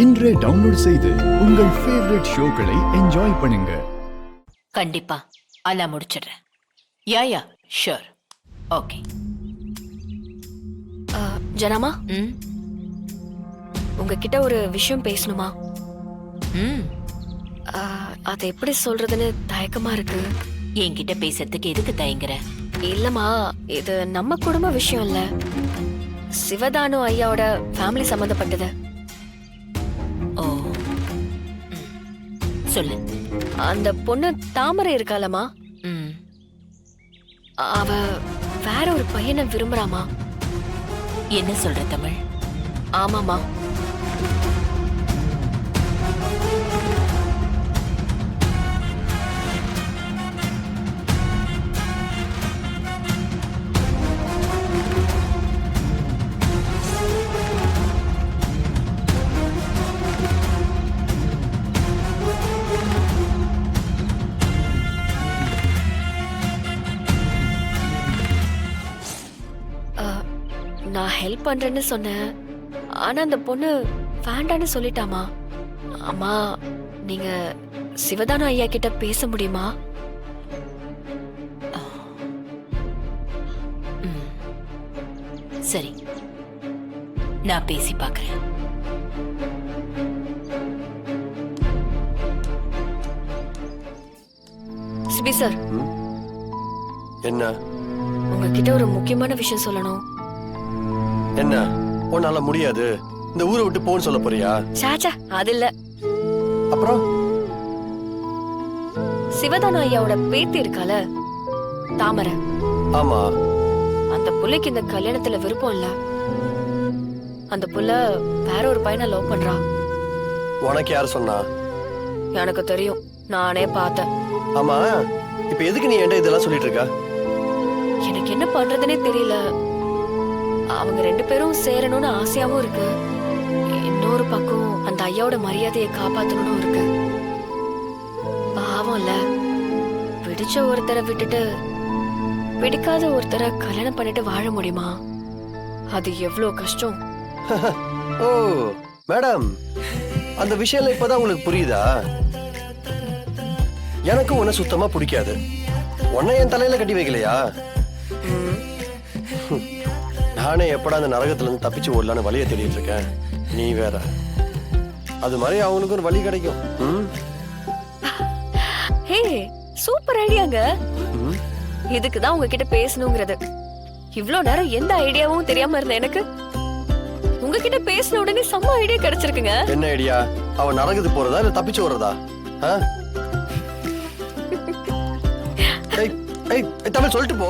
இன்றே டவுன்லோட் செய்து உங்கள் ஃபேவரட் ஷோக்களை என்ஜாய் பண்ணுங்க. கண்டிப்பா அலாம் முடிச்சிடுறேன். Yeah sure. ஓகே. ஜனமா, ம் உங்ககிட்ட ஒரு விஷயம் பேசணுமா? ம் அதை எப்படி சொல்றதுன்னு தயக்கமா இருக்கு. என்கிட்ட பேசுறதுக்கு எதுக்கு தயங்குற? இல்லம்மா, இது நம்ம குடும்ப விஷயம் இல்ல, சிவதானு ஐயாவோட ஃபேமிலி சம்பந்தப்பட்டது. ஓ சொல்லு. அந்த பொண்ணு தாமரை இருக்காளம்மா, ம் அவ வேற ஒரு பையனை விரும்புறாமா. என்ன சொல்ற தமிழ்? ஆமாமா. நான் ஹெல்ப் பண்றேன்னு சொன்னேன், ஆனா அந்த பொண்ணு வேண்டான்னு சொல்லிட்டாமா. அம்மா, நீங்க சிவதானு ஐயா கிட்ட பேச முடியுமா? ம் சரி, நான் பேசி பார்க்கறேன். சிபி சார், என்ன? உங்ககிட்ட ஒரு முக்கியமான விஷயம் சொல்லணும். என்ன? உன்னால முடியாது, இந்த ஊரை விட்டு போன்னு சொல்ல போறியா? சாச்சா, அது இல்ல. அப்புறம் சிவதானு ஐயாவோட பேத்தி இருக்கால, தாமரை, ஆமா, அந்த புள்ளைக்கு இந்த கல்யாணத்துல விருப்பம் இல்ல. அந்த புள்ள வேற ஒரு பையனை லவ் பண்றா. உனக்கு யார் சொன்னா? எனக்கு தெரியும், நானே பார்த்தேன். ஆமா, இப்ப எதுக்கு நீ என்கிட்ட இதெல்லாம் சொல்லிட்டு இருக்க? எனக்கு என்ன பண்றதுன்னே தெரியல. அவங்க ரெண்டு பேரும் சேரணும்னு ஆசையாவும் இருக்கு, இன்னொரு பக்கம் அந்த ஐயாவோட மரியாதையை காப்பாத்தணும்னு இருக்கு. பாவம் இல்ல, பிடிச்ச ஒருத்தரை விட்டுட்டு பிடிக்காத ஒருத்தரை கல்யாணம் பண்ணிட்டு வாழ முடியுமா? அது எவ்வளவு கஷ்டம். ஓ மேடம், அந்த விஷயம் இப்பதான் உங்களுக்கு புரியுதா? எனக்கு உன்னை சுத்தமா பிடிக்காது. உன்னை என் தலையில கட்டி வைக்கலையா? நானே எப்படா அந்த நரகத்துல இருந்து தப்பிச்சு ஓடலான்னு வழியை தேடிட்டு இருக்கேன். நீ வேற. அது மாதிரி அவனுக்கு ஒரு வழி கிடைக்கும். ஹே, சூப்பர் ஐடியாங்க. இதுக்குதான் உங்ககிட்ட பேசணுங்கிறது. இவ்ளோ நேரம் எந்த ஐடியாவும் தெரியாம இருந்த எனக்கு உங்ககிட்ட பேசின உடனே செம்ம ஐடியா கிடைச்சிருக்குங்க. என்ன ஐடியா? அவன் நரகத்துக்கு போறதா இல்ல தப்பிச்சு ஓடுறதா? தமிழ் சொல்லிட்டு போ.